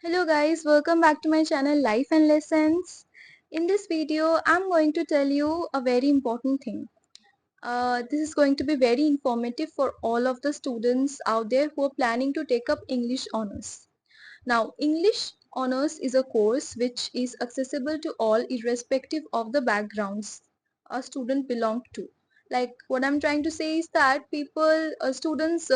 Hello guys, welcome back to my channel Life and Lessons. In this video, I'm going to tell you a very important thing. This is going to be very informative for all of the students out there who are planning to take up English honors. Now, English honors is a course which is accessible to all irrespective of the backgrounds a student belong to. Like what I'm trying to say is that students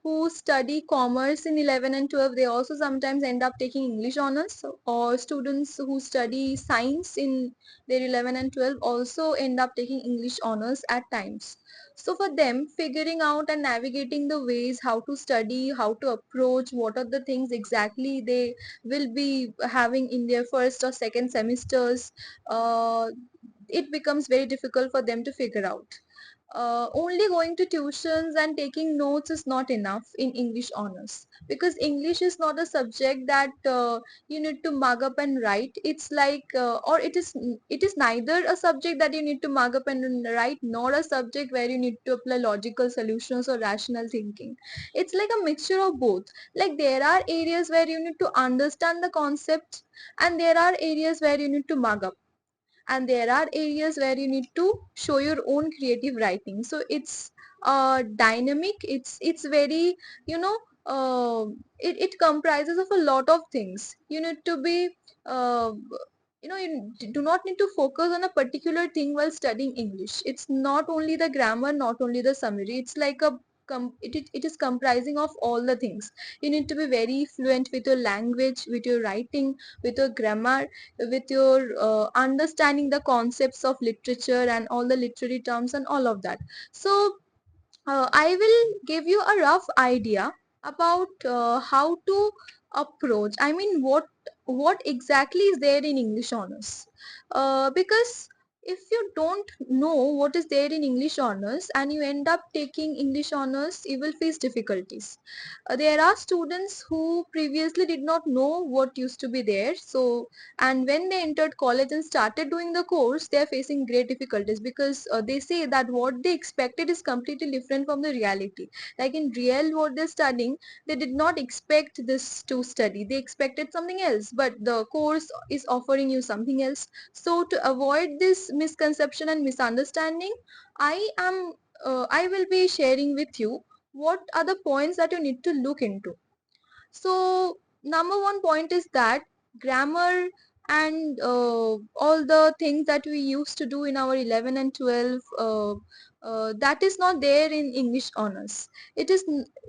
who study commerce in 11 and 12, they also sometimes end up taking English honors, or students who study science in their 11 and 12 also end up taking English honors at times. So for them, figuring out and navigating the ways how to study, how to approach, what are the things exactly they will be having in their first or second semesters, it becomes very difficult for them to figure out. Only going to tuitions and taking notes is not enough in English honors, because English is not a subject that you need to mug up and write. It's like or it is neither a subject that you need to mug up and write, nor a subject where you need to apply logical solutions or rational thinking. It's like a mixture of both. Like there are areas where you need to understand the concept, and there are areas where you need to mug up, and there are areas where you need to show your own creative writing. So it's dynamic, it's very, you know, it comprises of a lot of things. You need to be uh, you do not need to focus on a particular thing while studying English. It's not only the grammar, not only the summary. It's like it is comprising of all the things. You need to be very fluent with your language, with your writing, with your grammar, with your understanding the concepts of literature and all the literary terms and all of that. So I will give you a rough idea about how to approach. I mean, what exactly is there in English honors? Because if you don't know what is there in English honors and you end up taking English honors, you will face difficulties. There are students who previously did not know what used to be there. So, and when they entered college and started doing the course, they are facing great difficulties, because they say that what they expected is completely different from the reality. Like in real what they're studying, they did not expect this to study. They expected something else, but the course is offering you something else. So to avoid this misconception and misunderstanding, I will be sharing with you what are the points that you need to look into. So number one point is that grammar and all the things that we used to do in our 11 and 12, that is not there in English honors.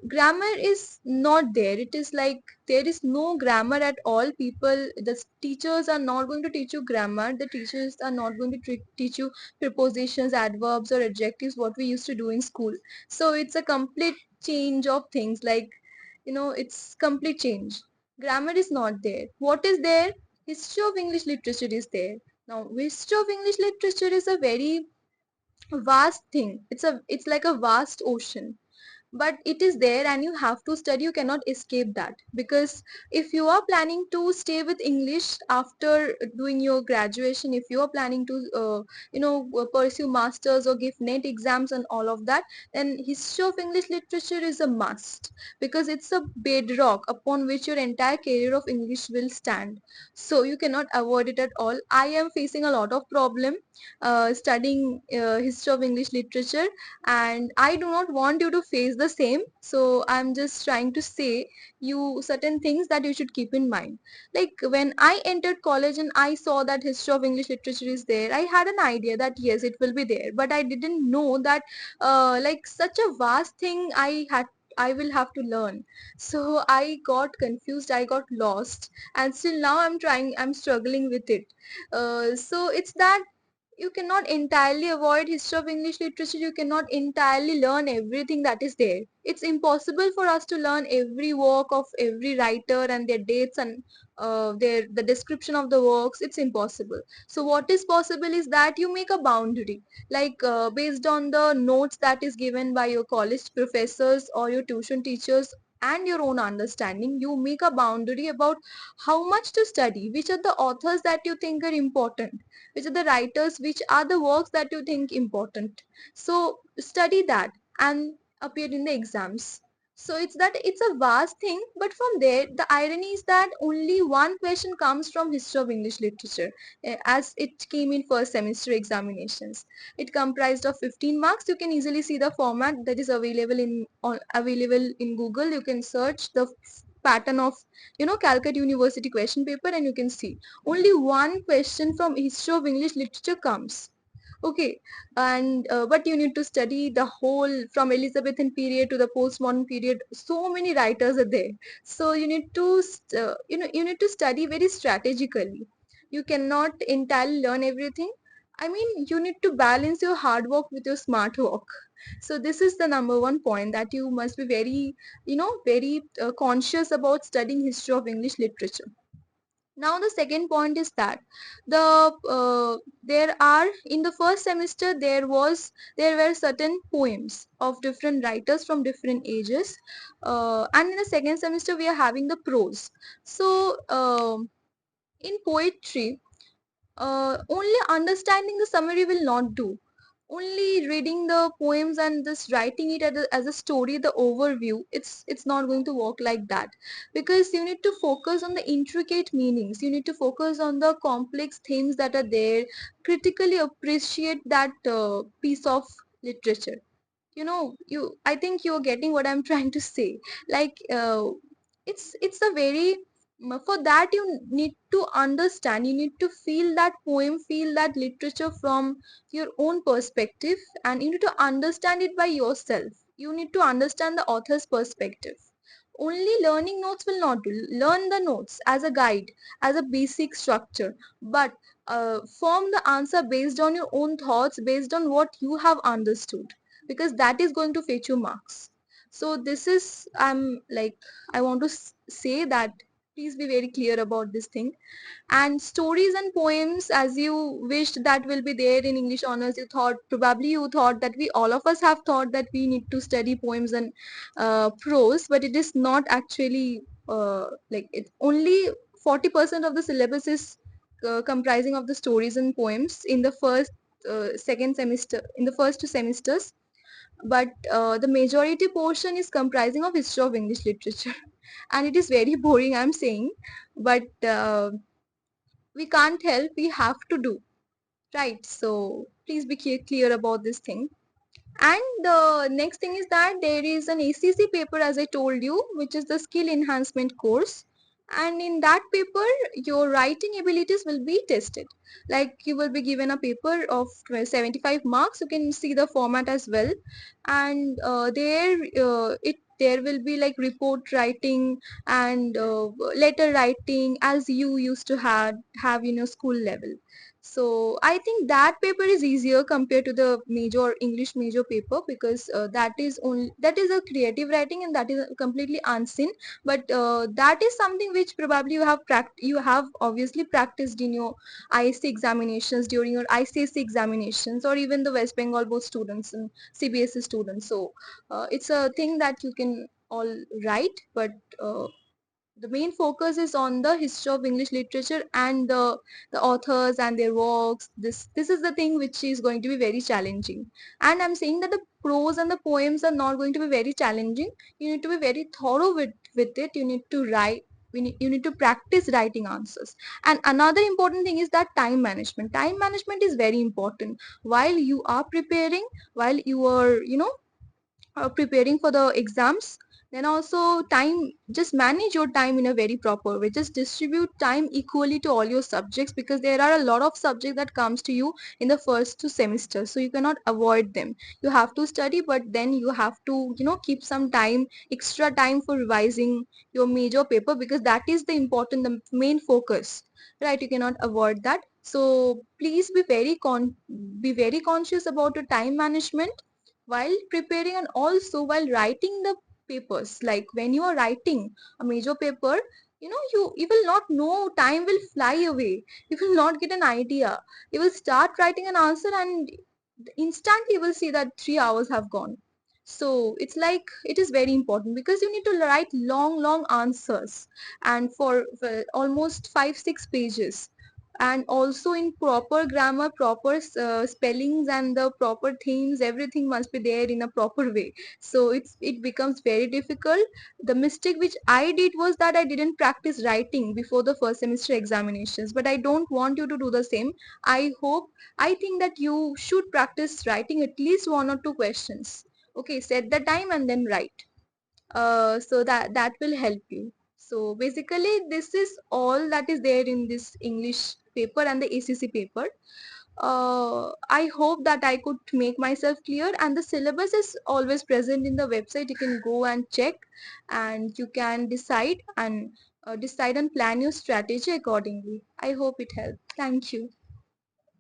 Grammar is not there. It is like there is no grammar at all. The teachers are not going to teach you grammar. The teachers are not going to teach you prepositions, adverbs, or adjectives, what we used to do in school. So it's a complete change of things. Like, it's complete change. Grammar is not there. What is there? History of English literature is there. Now history of English literature is a very vast thing. It's like a vast ocean, but it is there and you have to study. You cannot escape that, because if you are planning to stay with English after doing your graduation, if you are planning to pursue masters or give net exams and all of that, then history of English literature is a must, because it's a bedrock upon which your entire career of English will stand. So you cannot avoid it at all. I am facing a lot of problem studying history of English literature, and I do not want you to face the same. So I'm just trying to say you certain things that you should keep in mind. Like when I entered college and I saw that history of English literature is there, I had an idea that yes, it will be there, but I didn't know that like such a vast thing I will have to learn. So I got confused, I got lost, and still now I'm struggling with it. So it's that you cannot entirely avoid history of English literature. You cannot entirely learn everything that is there. It's impossible for us to learn every work of every writer and their dates and the description of the works. It's impossible. So what is possible is that you make a boundary, like based on the notes that is given by your college professors or your tuition teachers and your own understanding. You make a boundary about how much to study, which are the authors that you think are important, which are the writers, which are the works that you think important. So study that and appear in the exams. So it's a vast thing, but from there the irony is that only one question comes from history of English literature, as it came in first semester examinations. It comprised of 15 marks. You can easily see the format that is available in Google. You can search the pattern of Calcutta University question paper, and you can see only one question from history of English literature comes. Okay, and but you need to study the whole from Elizabethan period to the postmodern period. So many writers are there. So you need to you need to study very strategically. You cannot entirely learn everything. I mean, you need to balance your hard work with your smart work. So this is the number one point, that you must be very, very conscious about studying history of English literature. Now the second point is that there are, in the first semester there were certain poems of different writers from different ages, and in the second semester we are having the prose. So in poetry, only understanding the summary will not do. Only reading the poems and just writing it as a story, the overview, it's not going to work like that, because you need to focus on the intricate meanings. You need to focus on the complex themes that are there. Critically appreciate that piece of literature. I think you're getting what I'm trying to say. Like, it's a very, for that you need to understand, you need to feel that poem, feel that literature from your own perspective, and you need to understand it by yourself. You need to understand the author's perspective. Only learning notes will not do. Learn the notes as a guide, as a basic structure, but form the answer based on your own thoughts, based on what you have understood, because that is going to fetch you marks. So this is, I want to say that please be very clear about this thing. And stories and poems, as you wished that will be there in English honors, you thought that we, all of us have thought that we need to study poems and prose, but it is not actually, like, it only 40% of the syllabus is comprising of the stories and poems in the second semester, in the first two semesters. But the majority portion is comprising of history of English literature. And it is very boring, I'm saying, but we can't help, we have to do, right? So please be clear about this thing. And the next thing is that there is an ACC paper, as I told you, which is the skill enhancement course. And in that paper, your writing abilities will be tested. Like, you will be given a paper of 75 marks. You can see the format as well. And there will be like report writing and letter writing, as you used to have in your school level. So I think that paper is easier compared to the major English major paper, because that is a creative writing, and that is completely unseen. But that is something which probably you have obviously practiced in your ISC examinations, during your ICSE examinations, or even the West Bengal board students and CBSE students. So it's a thing that you can all write, but the main focus is on the history of English literature and the authors and their works. This is the thing which is going to be very challenging. And I'm saying that the prose and the poems are not going to be very challenging. You need to be very thorough with it. You need to write. You need to practice writing answers. And another important thing is that time management. Time management is very important while you are preparing, while you are, preparing for the exams. Then also, time, just manage your time in a very proper way. Just distribute time equally to all your subjects, because there are a lot of subjects that comes to you in the first two semesters, so you cannot avoid them. You have to study, but then you have to, keep some time, extra time, for revising your major paper, because that is the main focus, right? You cannot avoid that. So please be very conscious about your time management while preparing, and also while writing the papers. Like, when you are writing a major paper, you will not know, time will fly away. You will not get an idea. You will start writing an answer, and instantly you will see that 3 hours have gone. So it's like, it is very important, because you need to write long answers, and for almost 5-6 pages. and also in proper grammar, proper spellings and the proper themes, everything must be there in a proper way. So it becomes very difficult. The mistake which I did was that I didn't practice writing before the first semester examinations, but I don't want you to do the same. I think that you should practice writing at least one or two questions. Okay, set the time and then write. So that will help you. So basically this is all that is there in this English paper and the ACC paper. I hope that I could make myself clear, and the syllabus is always present in the website. You can go and check, and you can decide and plan your strategy accordingly. I hope it helped. Thank you.